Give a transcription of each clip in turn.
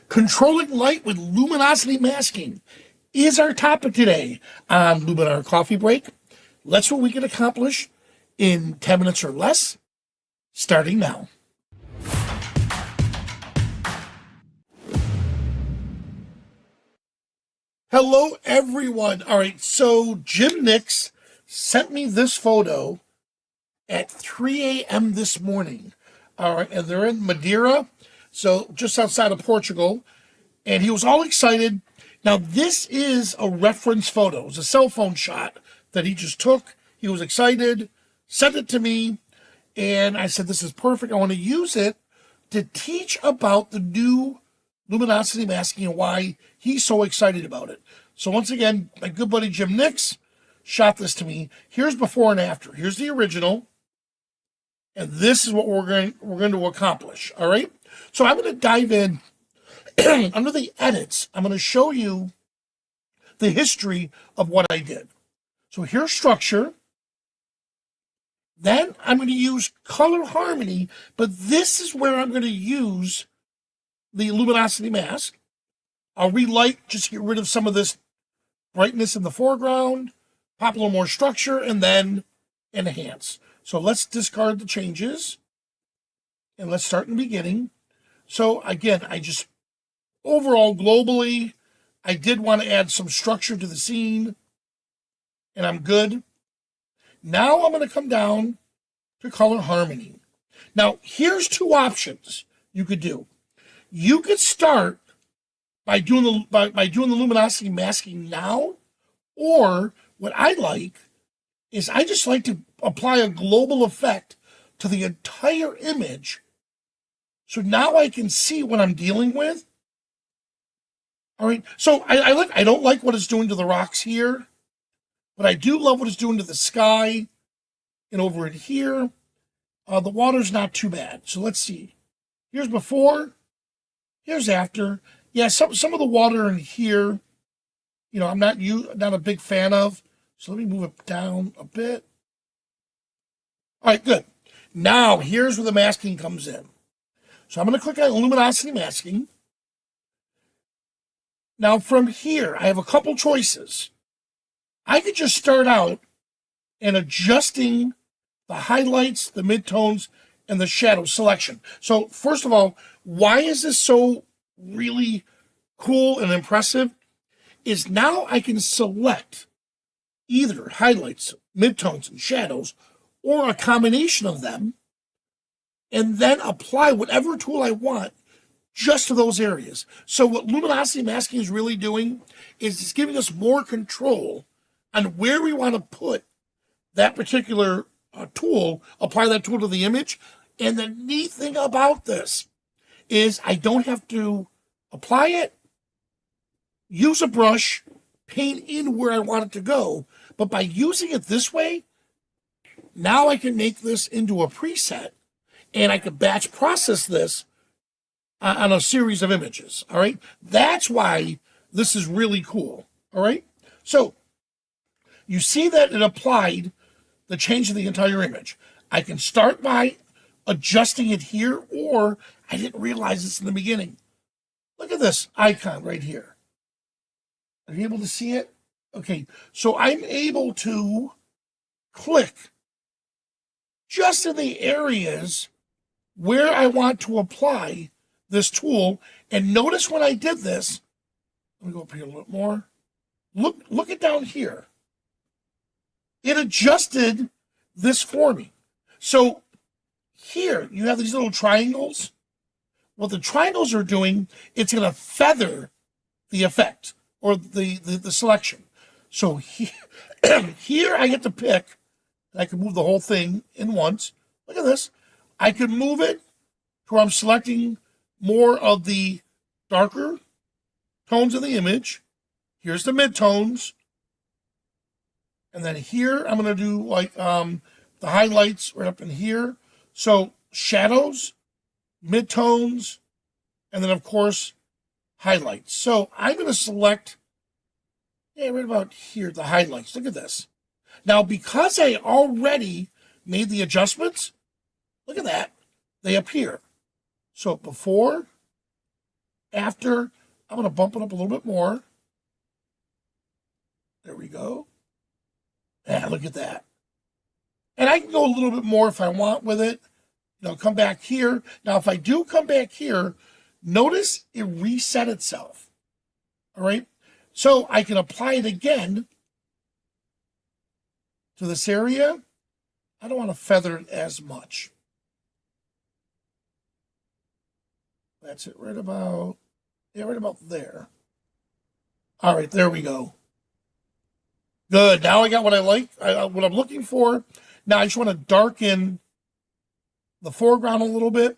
Controlling light with luminosity masking is our topic today on Luminar Coffee Break. Let's see what we can accomplish in 10 minutes or less, starting now. Hello, everyone. All right, so Jim Nix sent me this photo at 3 a.m. this morning. All right, and they're in Madeira, so just outside of Portugal, and he was all excited. Now, this is a reference photo. It was a cell phone shot that he just took. He was excited, sent it to me, and I said, this is perfect. I want to use it to teach about the new luminosity masking and why he's so excited about it. So once again, my good buddy Jim Nix shot this to me. Here's before and after. Here's the original. And this is what we're going to accomplish. All right. So I'm going to dive in under the edits. I'm going to show you the history of what I did. So here's structure. Then I'm going to use color harmony, but this is where I'm going to use the luminosity mask. I'll relight just to get rid of some of this brightness in the foreground, pop a little more structure, and then enhance. So let's discard the changes and let's start in the beginning. So again, overall globally, I did want to add some structure to the scene and I'm good. Now I'm going to come down to color harmony. Now here's two options you could do. You could start by doing the luminosity masking now, or what I like is I just like to apply a global effect to the entire image. So now I can see what I'm dealing with. All right. So I don't like what it's doing to the rocks here, but I do love what it's doing to the sky and over in here. The water's not too bad. So let's see. Here's before. Here's after. Yeah, some of the water in here, I'm not a big fan of. So let me move it down a bit. All right, good. Now here's where the masking comes in. So I'm going to click on luminosity masking. Now from here, I have a couple choices. I could just start out and adjusting the highlights, the midtones, and the shadow selection. So first of all, why is this so really cool and impressive? Is now I can select either highlights, midtones, and shadows, or a combination of them, and then apply whatever tool I want just to those areas. So what luminosity masking is really doing is it's giving us more control on where we want to put that particular tool, apply that tool to the image. And the neat thing about this is I don't have to apply it, use a brush, paint in where I want it to go. But by using it this way, now I can make this into a preset and I can batch process this on a series of images. All right. That's why this is really cool. All right. So you see that it applied the change of the entire image. I can start by adjusting it here, or I didn't realize this in the beginning. Look at this icon right here. Are you able to see it? Okay, so I'm able to click just in the areas where I want to apply this tool. And notice when I did this, let me go up here a little more. Look at down here. It adjusted this for me. So here you have these little triangles. What the triangles are doing, it's going to feather the effect or the selection. So here I get to pick, and I can move the whole thing in once. Look at this. I can move it to where I'm selecting more of the darker tones of the image. Here's the midtones. And then here I'm going to do like the highlights right up in here. So shadows, midtones, and then of course highlights. So I'm going to select right about here, the highlights. Look at this. Now, because I already made the adjustments, look at that. They appear. So before After, I'm going to bump it up a little bit more. There we go. Yeah, look at that. And I can go a little bit more if I want with it. Come back here. Now, if I do come back here, notice it reset itself. All right. So I can apply it again to this area. I don't want to feather it as much. That's it, right about there. All right, there we go. Good. Now I got what I like, what I'm looking for. Now I just want to darken the foreground a little bit,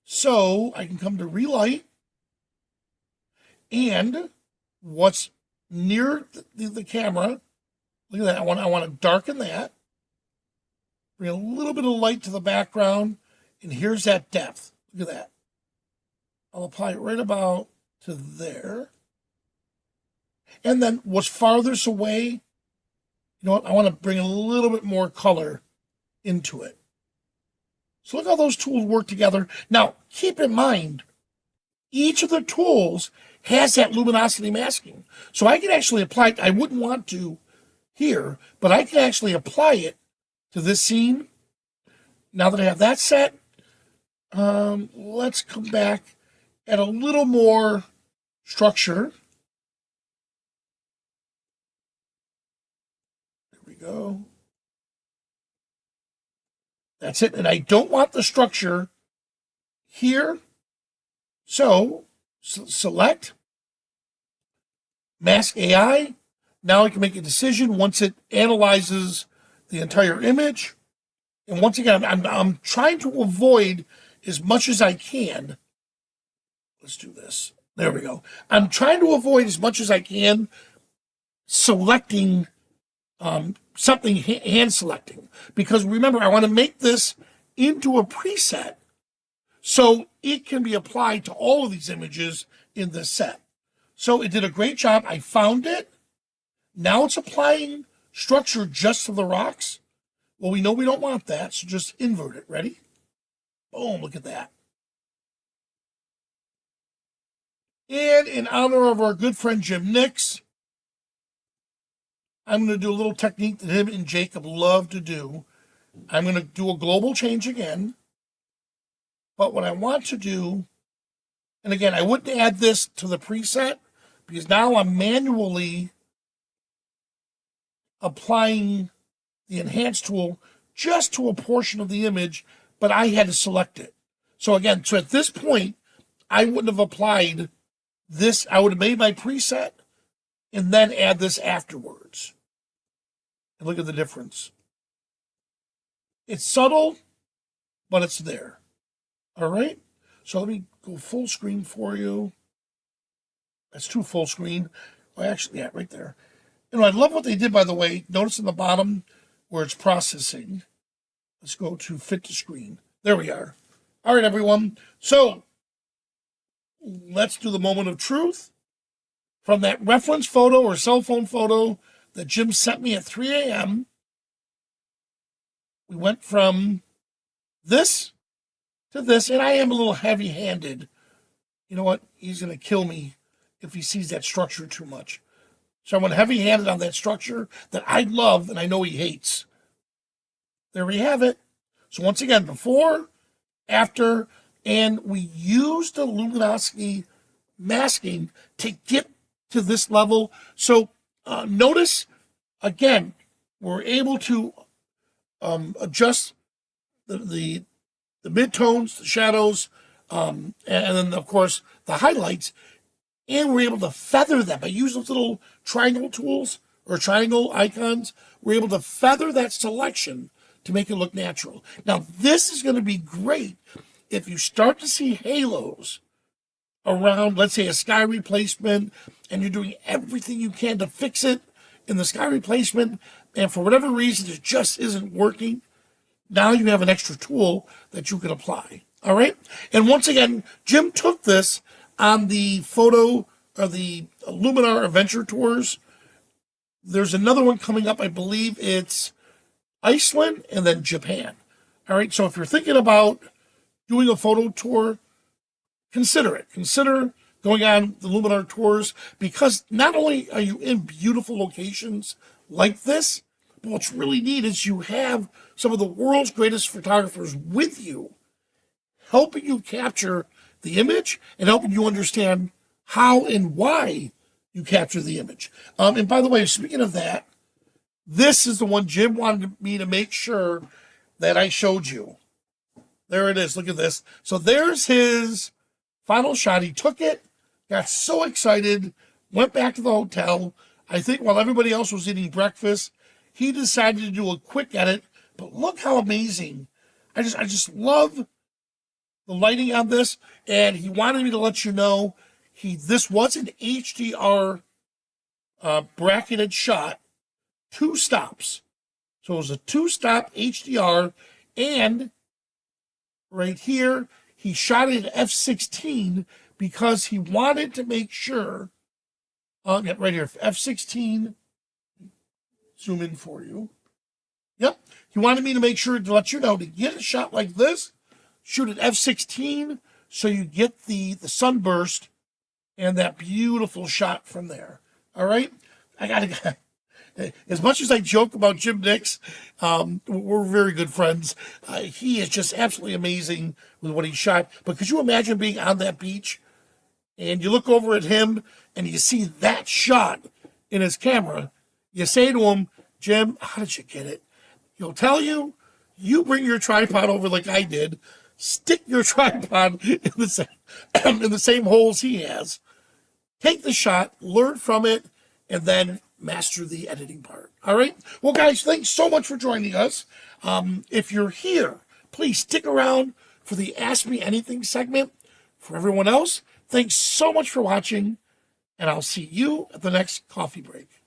so I can come to relight, and what's near the camera, look at that. I want to darken that, bring a little bit of light to the background, and here's that depth. Look at that. I'll apply it right about to there. And then what's farthest away, I want to bring a little bit more color into it. So look how those tools work together. Now, keep in mind, each of the tools has that luminosity masking. So I can actually apply it. I wouldn't want to here, but I can actually apply it to this scene. Now that I have that set, let's come back at a little more structure. There we go. That's it. And I don't want the structure here. So select, mask AI. Now I can make a decision once it analyzes the entire image. And once again, I'm trying to avoid as much as I can. Let's do this. There we go. I'm trying to avoid as much as I can selecting something, hand selecting, because remember, I want to make this into a preset so it can be applied to all of these images in this set. So it did a great job. I found it. Now it's applying structure just to the rocks. Well, we know we don't want that, so just invert it. Ready? Boom, look at that. And in honor of our good friend Jim Nix, I'm going to do a little technique that him and Jacob love to do. I'm going to do a global change again. But what I want to do, and again, I wouldn't add this to the preset because now I'm manually applying the enhance tool just to a portion of the image, but I had to select it. So again, at this point, I wouldn't have applied this. I would have made my preset and then add this afterwards. And look at the difference. It's subtle, but it's there. All right. So let me go full screen for you. That's too full screen. Oh, actually, yeah, right there. I love what they did, by the way. Notice in the bottom where it's processing. Let's go to fit to screen. There we are. All right, everyone. So let's do the moment of truth. From that reference photo or cell phone photo that Jim sent me at 3 a.m., we went from this to this, and I am a little heavy-handed. You know what? He's going to kill me if he sees that structure too much. So I went heavy-handed on that structure that I love and I know he hates. There we have it. So once again, before, after, and we used the luminosity masking to get to this level. So notice, again, we're able to adjust the midtones, the shadows, and then, of course, the highlights. And we're able to feather them. I use those little triangle tools or triangle icons. We're able to feather that selection to make it look natural. Now, this is going to be great if you start to see halos around, let's say, a sky replacement, and you're doing everything you can to fix it in the sky replacement, and for whatever reason, it just isn't working. Now you have an extra tool that you can apply. All right? And once again, Jim took this on the photo or the Luminar Adventure Tours. There's another one coming up. I believe it's Iceland and then Japan. All right, so if you're thinking about doing a photo tour, consider it. Consider going on the Luminar tours, because not only are you in beautiful locations like this, but what's really neat is you have some of the world's greatest photographers with you, helping you capture the image and helping you understand how and why you capture the image. And by the way, speaking of that, this is the one Jim wanted me to make sure that I showed you. There it is. Look at this. So there's his final shot. He took it, got so excited, went back to the hotel. I think while everybody else was eating breakfast, he decided to do a quick edit. But look how amazing. I just love the lighting on this. And he wanted me to let you know this was an HDR bracketed shot, 2 stops. So it was a 2-stop HDR, and right here, he shot it at f/16 because he wanted to make sure, right here, f/16, zoom in for you. Yep, he wanted me to make sure to let you know, to get a shot like this, shoot at f/16 so you get the sunburst and that beautiful shot from there. All right? As much as I joke about Jim Nix, we're very good friends. He is just absolutely amazing with what he shot. But could you imagine being on that beach and you look over at him and you see that shot in his camera? You say to him, Jim, how did you get it? He'll tell you, you bring your tripod over like I did, stick your tripod in the same holes he has, take the shot, learn from it, and then master the editing part. All right? Well, guys, thanks so much for joining us. If you're here, please stick around for the Ask Me Anything segment. For everyone else, thanks so much for watching, and I'll see you at the next coffee break.